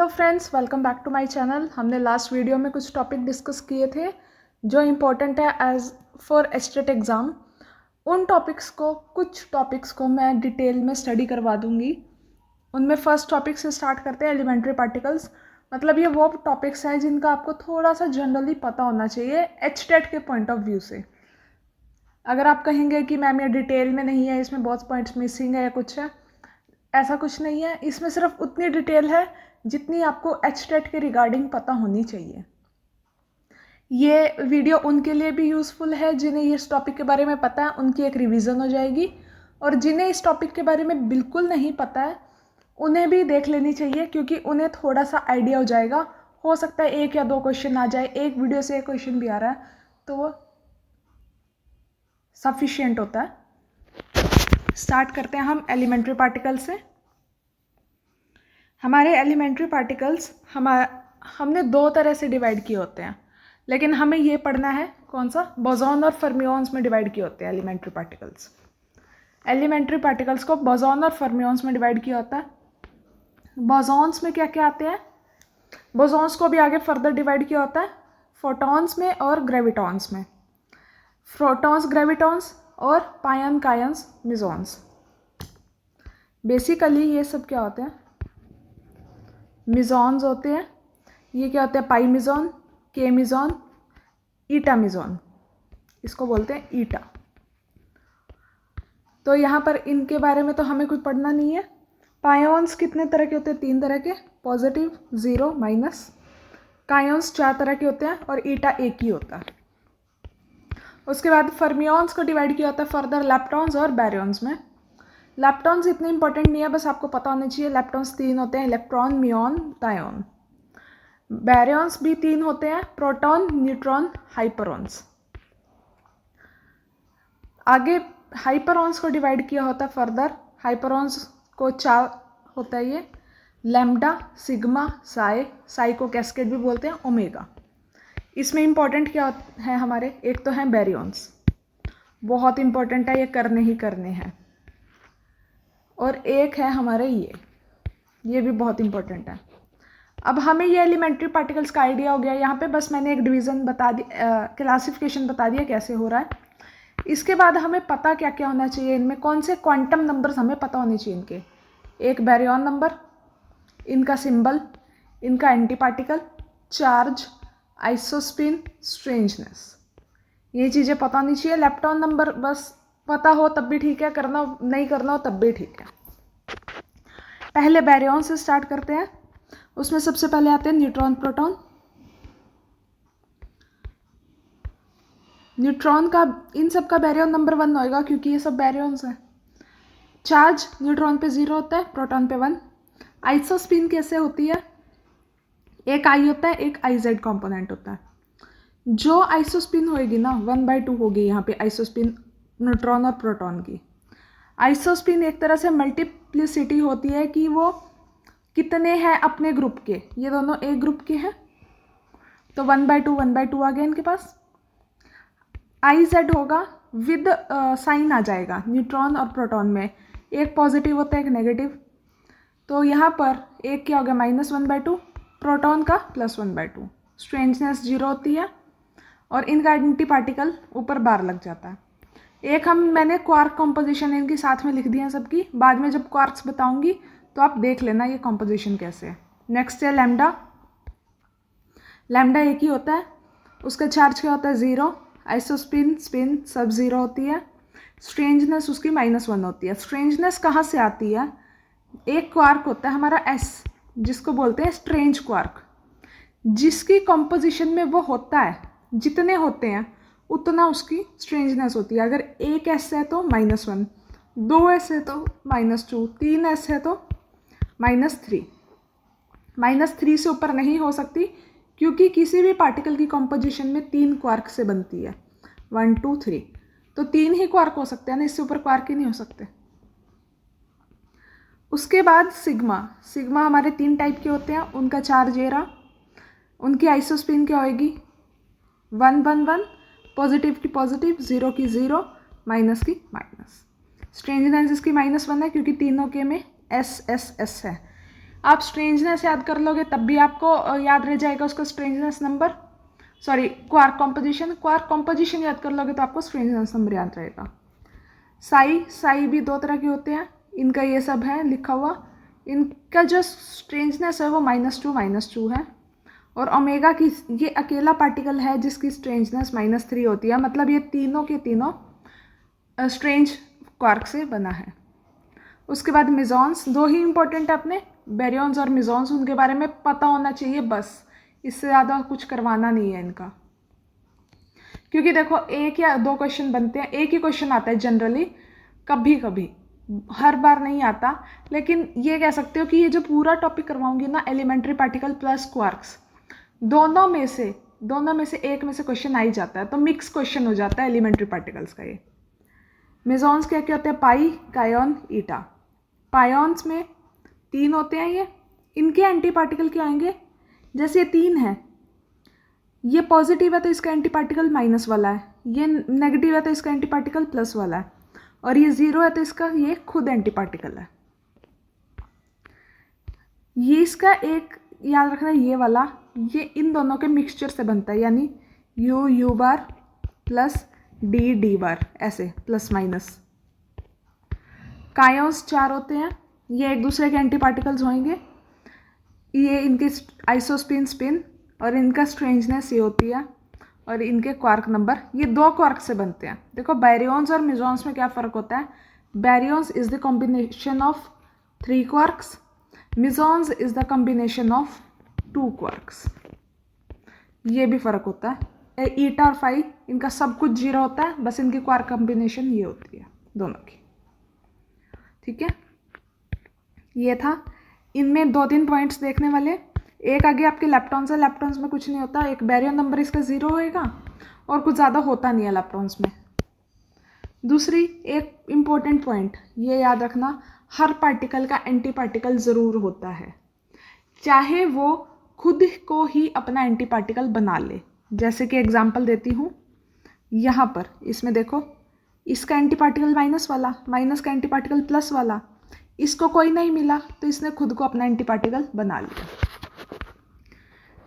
Hello friends, welcome back to my channel. हमने last video में कुछ टॉपिक डिस्कस किए थे जो इम्पोर्टेंट है एज फॉर एचटेट एग्ज़ाम। उन कुछ टॉपिक्स को मैं डिटेल में स्टडी करवा दूंगी। उनमें फर्स्ट टॉपिक से स्टार्ट करते हैं, एलिमेंट्री पार्टिकल्स। मतलब ये वो टॉपिक्स हैं जिनका आपको थोड़ा सा जनरली पता होना चाहिए एचटेट के पॉइंट ऑफ व्यू से। अगर आप कहेंगे कि मैम ये डिटेल में नहीं है, इसमें बहुत पॉइंट्स मिसिंग है या कुछ है, ऐसा कुछ नहीं है। इसमें सिर्फ उतनी डिटेल है जितनी आपको एचटेट के रिगार्डिंग पता होनी चाहिए। ये वीडियो उनके लिए भी यूज़फुल है जिन्हें इस टॉपिक के बारे में पता है, उनकी एक रिवीजन हो जाएगी। और जिन्हें इस टॉपिक के बारे में बिल्कुल नहीं पता है उन्हें भी देख लेनी चाहिए, क्योंकि उन्हें थोड़ा सा आइडिया हो जाएगा। हो सकता है एक या दो क्वेश्चन आ जाए, एक वीडियो से एक क्वेश्चन भी आ रहा है तो वो सफिशिएंट होता है। स्टार्ट करते हैं हम एलिमेंट्री पार्टिकल से। हमारे एलिमेंट्री पार्टिकल्स हमने दो तरह से डिवाइड किए होते हैं, लेकिन हमें ये पढ़ना है कौन सा, बोसॉन और फर्मिओन्स में डिवाइड किए होते हैं एलिमेंट्री पार्टिकल्स। एलिमेंट्री पार्टिकल्स को बोसॉन और फर्मिओन्स में डिवाइड किया होता है। बोसॉन्स में क्या क्या आते हैं, बोसॉन्स को भी आगे फर्दर डिवाइड किया होता है फोटॉन्स में और ग्रेविटॉन्स में। फोटॉन्स, ग्रेविटॉन्स और पायन, कायंस, मिजॉन्स। बेसिकली ये सब क्या होते हैं, मिजॉन्स होते हैं। ये क्या होते हैं, पाई मिजॉन, के मिजॉन, ईटा मिजॉन, इसको बोलते हैं ईटा। तो यहाँ पर इनके बारे में तो हमें कुछ पढ़ना नहीं है। पायोन्स कितने तरह के होते हैं, तीन तरह के, पॉजिटिव, जीरो, माइनस। कायोन्स चार तरह के होते हैं और ईटा एक ही होता है। उसके बाद फर्मियोन्स को डिवाइड किया होता है फर्दर लेप्टॉन्स और बैरियॉन्स में। लेप्टॉन्स इतने इंपॉर्टेंट नहीं है, बस आपको पता होना चाहिए। लेप्टॉन्स तीन होते हैं, इलेक्ट्रॉन, म्यूऑन, डायोन। बैरियॉन्स भी तीन होते हैं, प्रोटॉन, न्यूट्रॉन, हाइपरॉन्स। आगे हाइपरॉन्स को डिवाइड किया होता है फर्दर। हाइपरॉन्स को चार होता है, ये लैम्डा, सिग्मा, साई को कैस्केड भी बोलते हैं, ओमेगा। इसमें इंपॉर्टेंट क्या है हमारे, एक तो है बैरियॉन्स, बहुत इंपॉर्टेंट है, ये करने ही करने हैं। और एक है हमारे ये भी बहुत इंपॉर्टेंट है। अब हमें ये एलिमेंट्री पार्टिकल्स का आइडिया हो गया। यहाँ पे बस मैंने एक डिवीज़न बता दी, क्लासिफिकेशन बता दिया कैसे हो रहा है। इसके बाद हमें पता क्या क्या होना चाहिए, इनमें कौन से क्वांटम नंबर्स हमें पता होने चाहिए इनके। एक बैरियॉन नंबर, इनका सिंबल, इनका anti particle, charge, isospin, strangeness, ये चीज़ें पता होनी चाहिए। लेप्टॉन नंबर बस पता हो तब भी ठीक है, करना नहीं करना हो तब भी ठीक है। पहले बैरियॉन से स्टार्ट करते हैं। उसमें सबसे पहले आते हैं न्यूट्रॉन, प्रोटॉन। न्यूट्रॉन का, इन सब का बैरियॉन नंबर 1 होएगा क्योंकि ये सब बैरियॉन्स हैं। चार्ज न्यूट्रॉन पे 0 होता है, प्रोटॉन पे 1। आइसोस्पिन कैसे होती है, एक आई होता है, एक आई जेड कॉम्पोनेंट होता है। जो आइसोस्पिन होएगी ना 1/2 होगी यहाँ पे आइसोस्पिन न्यूट्रॉन और प्रोटॉन की। आइसोस्पिन एक तरह से मल्टीप्लिसिटी होती है कि वो कितने हैं अपने ग्रुप के, ये दोनों एक ग्रुप के हैं तो 1/2 आ गया इनके पास। आई जेड होगा विद साइन आ जाएगा न्यूट्रॉन और प्रोटॉन में, एक पॉजिटिव होता है एक नेगेटिव। तो यहाँ पर एक क्या हो गया, -1/2, प्रोटॉन का +1/2। स्ट्रेंजनेस 0 होती है और इनका आइडेंटिटी पार्टिकल ऊपर बार लग जाता है। एक मैंने क्वार्क कॉम्पोजिशन इनकी साथ में लिख दी है सबकी, बाद में जब क्वार्क्स बताऊंगी तो आप देख लेना ये कॉम्पोजिशन कैसे है। नेक्स्ट है लैम्डा। लैम्डा एक ही होता है, उसका चार्ज क्या होता है, 0। आइसोस्पिन, स्पिन सब 0 होती है। स्ट्रेंजनेस उसकी -1 होती है। स्ट्रेंजनेस कहाँ से आती है, एक क्वार्क होता है हमारा S, जिसको बोलते हैं स्ट्रेंज क्वार्क, जिसकी कॉम्पोजिशन में वो होता है, जितने होते हैं उतना उसकी स्ट्रेंजनेस होती है। अगर एक S है तो -1, 2 S है तो -2, 3 S है तो -3। -3 से ऊपर नहीं हो सकती, क्योंकि किसी भी पार्टिकल की कॉम्पोजिशन में 3 क्वार्क से बनती है, 1 2 3। तो 3 ही क्वार्क हो सकते हैं ना, इससे ऊपर क्वार्क ही नहीं हो सकते। उसके बाद सिग्मा। सिग्मा हमारे 3 टाइप के होते हैं, उनका चार्ज ये रहा। उनकी आइसोस्पिन क्या होएगी, 1 1 1, पॉजिटिव की पॉजिटिव, 0 की 0, माइनस की माइनस। स्ट्रेंजनेस इसकी -1 है क्योंकि तीनों के में S S S है। आप स्ट्रेंजनेस याद कर लोगे तब भी आपको याद रह जाएगा उसका strangeness number, sorry quark composition याद कर लोगे तो आपको स्ट्रेंजनेस नंबर याद रहेगा। साई भी दो तरह के होते हैं, इनका ये सब है लिखा हुआ। इनका जो स्ट्रेंजनेस है वो -2 है, और ओमेगा की ये अकेला पार्टिकल है जिसकी स्ट्रेंजनेस -3 होती है। मतलब ये तीनों के तीनों स्ट्रेंज क्वार्क से बना है। उसके बाद मिजॉन्स, दो ही इंपॉर्टेंट है अपने, बैरियॉन्स और मिजॉन्स, उनके बारे में पता होना चाहिए बस, इससे ज़्यादा कुछ करवाना नहीं है इनका। क्योंकि देखो एक या दो क्वेश्चन बनते हैं, एक ही क्वेश्चन आता है जनरली, कभी कभी, हर बार नहीं आता। लेकिन ये कह सकते हो कि ये जो पूरा टॉपिक करवाऊंगी ना, एलिमेंट्री पार्टिकल प्लस क्वार्क्स, दोनों में से एक में से क्वेश्चन आ ही जाता है, तो मिक्स क्वेश्चन हो जाता है एलिमेंट्री पार्टिकल्स का ये। मेजॉन्स क्या क्या होते हैं? पाई, कायोन, ईटा। पायोन्स में 3 होते हैं ये, इनके एंटी पार्टिकल क्या आएंगे? जैसे ये 3 है, ये पॉजिटिव है तो इसका एंटी पार्टिकल माइनस वाला है, ये नेगेटिव है तो इसका एंटी पार्टिकल प्लस वाला है, और ये 0 है तो इसका ये खुद एंटी पार्टिकल है। ये इसका एक याद रखना, ये वाला, ये इन दोनों के मिक्सचर से बनता है, यानी यू बार प्लस डी बार, ऐसे प्लस माइनस। कायोन्स 4 होते हैं, ये एक दूसरे के एंटी पार्टिकल्स होंगे, ये इनके स्पिन, और इनका स्ट्रेंजनेस ये होती है, और इनके क्वार्क नंबर, ये 2 क्वार्क से बनते हैं। देखो बैरियॉन्स और मिजॉन्स में क्या फ़र्क होता है? Baryons is the combination of 3 quarks, mesons is the combination of 2 quarks, ये भी फ़र्क होता है। ईटा और फाई, इनका सब कुछ 0 होता है, बस इनकी क्वार्क कॉम्बिनेशन ये होती है दोनों की। ठीक है, ये था। इनमें 2-3 पॉइंट्स देखने वाले। एक आगे आपके लेप्टॉन्स है, लेप्टॉन्स में कुछ नहीं होता, एक बैरियन नंबर इसका 0 होएगा, और कुछ ज़्यादा होता नहीं है लेप्टॉन्स में। दूसरी एक इम्पोर्टेंट पॉइंट ये याद रखना, हर पार्टिकल का एंटी पार्टिकल ज़रूर होता है, चाहे वो खुद को ही अपना एंटी पार्टिकल बना ले। जैसे कि एग्जांपल देती हूँ, यहाँ पर इसमें देखो, इसका एंटी पार्टिकल माइनस वाला, माइनस का एंटी पार्टिकल प्लस वाला, इसको कोई नहीं मिला तो इसने खुद को अपना एंटी पार्टिकल बना लिया।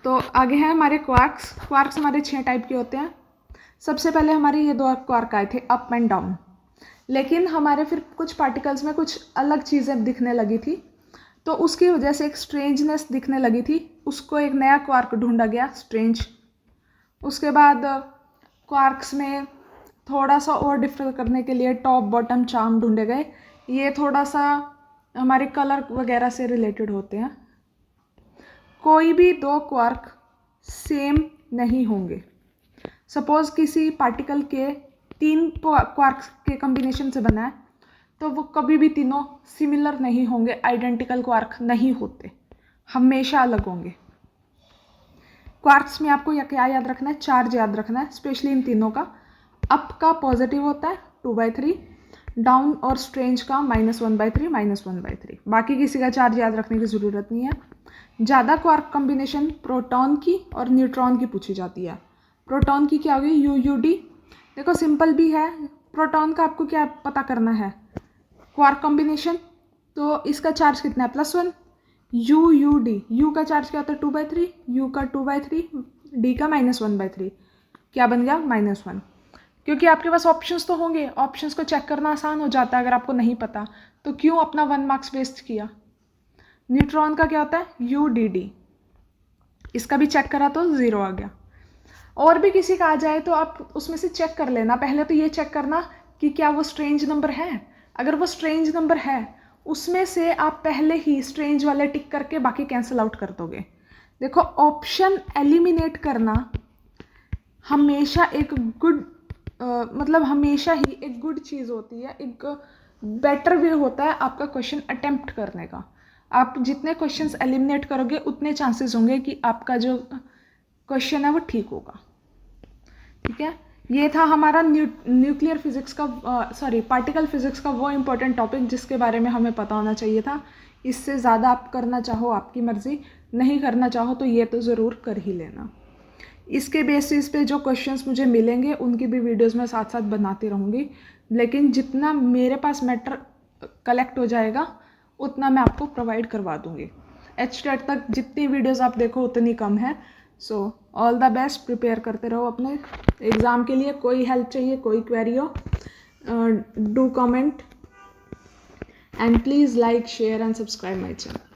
तो आगे है हमारे क्वार्क्स। क्वार्क्स हमारे 6 टाइप के होते हैं। सबसे पहले हमारे ये 2 क्वार्क आए थे, अप एंड डाउन, लेकिन हमारे फिर कुछ पार्टिकल्स में कुछ अलग चीज़ें दिखने लगी थी, तो उसकी वजह से एक स्ट्रेंजनेस दिखने लगी थी, उसको एक नया क्वार्क ढूंढा गया, स्ट्रेंज। उसके बाद क्वार्क्स में थोड़ा सा और डिफर करने के लिए टॉप बॉटम चार्म ढूंढे गए, ये थोड़ा सा हमारे कलर वगैरह से रिलेटेड होते हैं। कोई भी 2 क्वार्क सेम नहीं होंगे। सपोज किसी पार्टिकल के 3 क्वार्क के कॉम्बिनेशन से बना है, तो वो कभी भी तीनों सिमिलर नहीं होंगे, आइडेंटिकल क्वार्क नहीं होते, हमेशा अलग होंगे। क्वार्क्स में आपको क्या याद रखना है? चार्ज याद रखना है, स्पेशली इन तीनों का। अप का पॉजिटिव होता है 2/3, डाउन और स्ट्रेंज का -1/3, -1/3। बाकी किसी का चार्ज याद रखने की ज़रूरत नहीं है। ज़्यादा क्वार्क कॉम्बिनेशन प्रोटॉन की और न्यूट्रॉन की पूछी जाती है। प्रोटॉन की क्या होगी? UUD। देखो सिंपल भी है, प्रोटॉन का आपको क्या पता करना है? क्वार्क कॉम्बिनेशन, तो इसका चार्ज कितना है? +1। UUD, U का चार्ज क्या होता है? 2/3, U का 2/3, D का -1/3, क्या बन गया? -1। क्योंकि आपके पास ऑप्शंस तो होंगे, ऑप्शंस को चेक करना आसान हो जाता है अगर आपको नहीं पता, तो क्यों अपना 1 मार्क्स वेस्ट किया। न्यूट्रॉन का क्या होता है? UDD, इसका भी चेक करा तो 0 आ गया। और भी किसी का आ जाए तो आप उसमें से चेक कर लेना। पहले तो ये चेक करना कि क्या वो स्ट्रेंज नंबर है। अगर वो स्ट्रेंज नंबर है, उसमें से आप पहले ही स्ट्रेंज वाले टिक करके बाकी कैंसिल आउट कर दोगे। देखो ऑप्शन एलिमिनेट करना हमेशा एक गुड मतलब हमेशा ही एक गुड चीज़ होती है, एक बेटर वे होता है आपका क्वेश्चन अटेम्प्ट करने का। आप जितने क्वेश्चंस एलिमिनेट करोगे उतने चांसेस होंगे कि आपका जो क्वेश्चन है वो ठीक होगा। ठीक है, ये था हमारा न्यूक्लियर फिजिक्स का पार्टिकल फिजिक्स का वो इम्पोर्टेंट टॉपिक जिसके बारे में हमें पता होना चाहिए था। इससे ज़्यादा आप करना चाहो आपकी मर्ज़ी, नहीं करना चाहो तो ये तो ज़रूर कर ही लेना। इसके बेसिस पे जो क्वेश्चंस मुझे मिलेंगे उनकी भी वीडियोस मैं साथ साथ बनाती रहूँगी, लेकिन जितना मेरे पास मैटर कलेक्ट हो जाएगा उतना मैं आपको प्रोवाइड करवा दूँगी। HTET तक जितनी वीडियोस आप देखो उतनी कम है। So all the best, prepare करते रहो अपने एग्ज़ाम के लिए। कोई हेल्प चाहिए, कोई क्वेरी हो, do comment and please like, share and subscribe my channel.